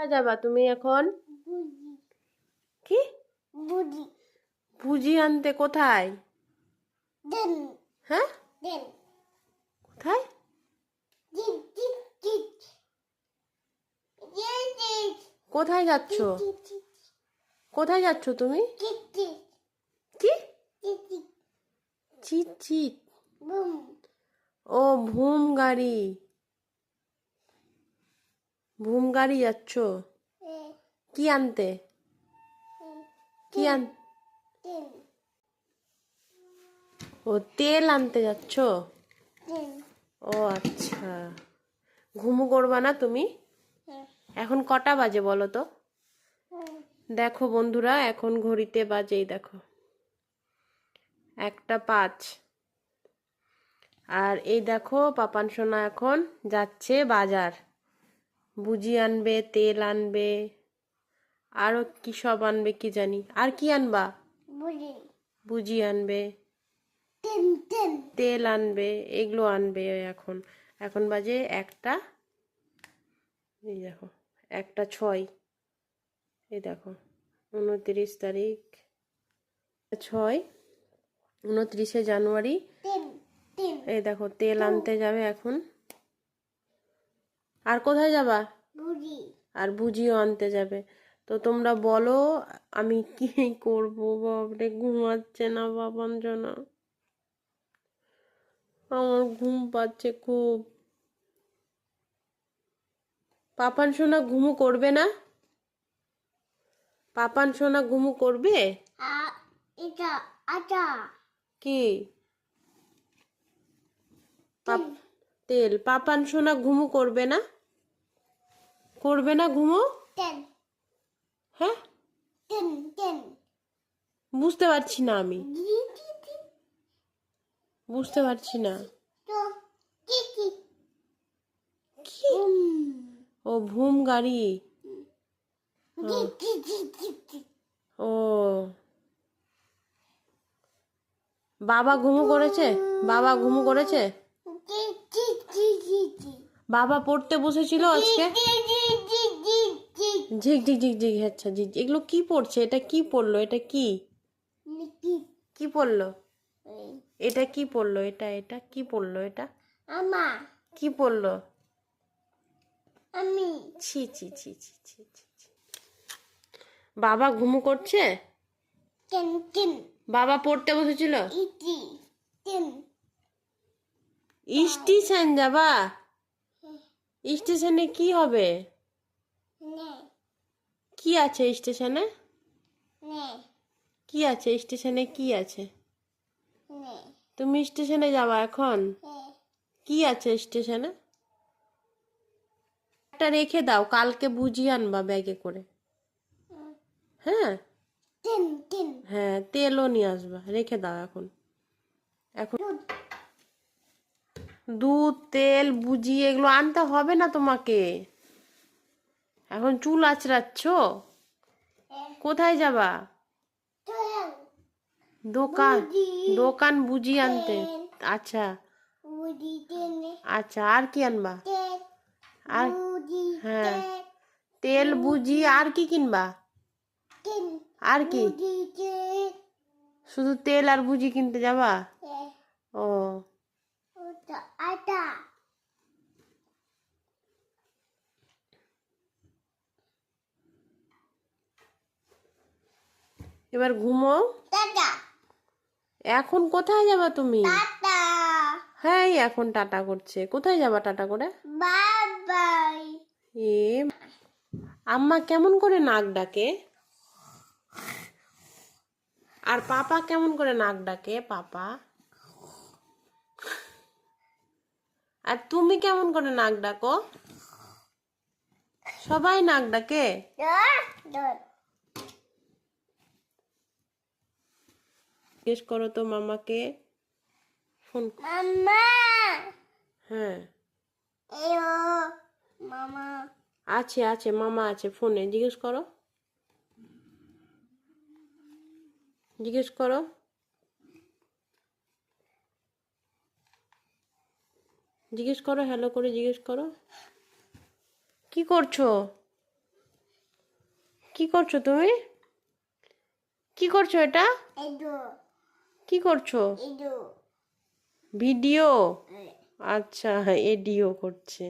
কোথায় যাবা তুমি এখন? কি ভুজি আনতে? কোথায়? হ্যাঁ, কোথায়? কোথায় যাচ্ছ? কোথায় যাচ্ছ তুমি? কি চিট চিট? ও ভুম গাড়ি, ভুম গাড়ি যাচ্ছ? কি আনতে? কি আন ও তেল আনতে যাচ্ছ? ও আচ্ছা, ঘুমু করবা না তুমি? এখন কটা বাজে বলো তো? দেখো বন্ধুরা, এখন ঘড়িতে বাজেই দেখো 1টা 5। আর এই দেখো পাপান সোনা এখন যাচ্ছে বাজার, বুঝি আনবে, তেল আনবে, আরো কি সব আনবে কি জানি। আর কি আনবা? বুঝি আনবে, তেল আনবে, এগুলো আনবে। এখন এখন বাজে 1টা, এই দেখো 1টা 6। এই দেখো 29 তারিখ, 6, 29শে জানুয়ারি। এই দেখো তেল আনতে যাবে এখন। আর কোথায় যাবা? আর ভুজিও আনতে যাবে। তো তোমরা বলো আমি কি করবো? বাবরে ঘুমাচ্ছে না বাবান জনা, আমার ঘুম পাচ্ছে খুব। পাপান সোনা ঘুমু করবে না? পাপান সোনা ঘুমু করবে? কি তেল? পাপান সোনা ঘুমু করবে না? করবে না ঘুমো? হ্যাঁ, বুঝতে পারছি না আমি, বুঝতে পারছি না। কি? ও ভুম গাড়ি। ও বাবা ঘুমু করেছে? বাবা ঘুমু করেছে? বাবা পড়তে বসেছিল আজকে। ঝিক ঝিক ঝিক ঝিক, আচ্ছা ঝিক। এগুলো কি পড়ছে? এটা কি পড়লো? এটা কি কি পড়লো? এটা কি পড়লো? এটা এটা কি পড়লো? এটা কি পড়লো? ছি ছি ছি ছি ছি ছি ছি। বাবা ঘুমু করছে? বাবা পড়তে বসেছিল? স্টেশন যাবা? স্টেশনে কি হবে? কি আছে স্টেশনে? কি আছে স্টেশনে? কি আছে? তুমি স্টেশনে যাবা এখন? কি আছে স্টেশনে? একটা রেখে দাও, কালকে বুঝিয়ে আনবা ব্যাগে করে। হ্যাঁ, হ্যাঁ, তেলও নিয়ে আসবা, রেখে দাও এখন। এখন দুধ, তেল, বুঝি এগুলো আনতে হবে না তোমাকে। এখন চুল আঁচড়াচ্ছ? কোথায় যাবা? দোকান, দোকান বুঝি আনতে? আচ্ছা আচ্ছা, আর কি আনবা? আর হ্যাঁ, তেল, বুঝি, আর কি কিনবা? আর কি? শুধু তেল আর বুঝি কিনতে যাবা? ও এবার ঘুমো। এখন কোথায় যাবা তুমি? হ্যাঁ, এখন টাটা করছে। কোথায় যাবা টাটা করে? এ আম্মা কেমন করে নাক ডাকে? আর পাপা কেমন করে নাক ডাকে? পাপা। আর তুমি কেমন করে নাক ডাকো? সবাই নাক ডাকে। জিজ্ঞেস করো তো মামাকে। ফোন। হ্যাঁ, আছে আছে, মামা আছে ফোনে। জিজ্ঞেস করো, জিজ্ঞেস করো, জিজ্ঞেস করো, হ্যালো করে জিজ্ঞেস করো। কি করছো? কি করছো তুমি? কি করছো এটা? কি করছো? ভিডিও? আচ্ছা, এডিও করছে।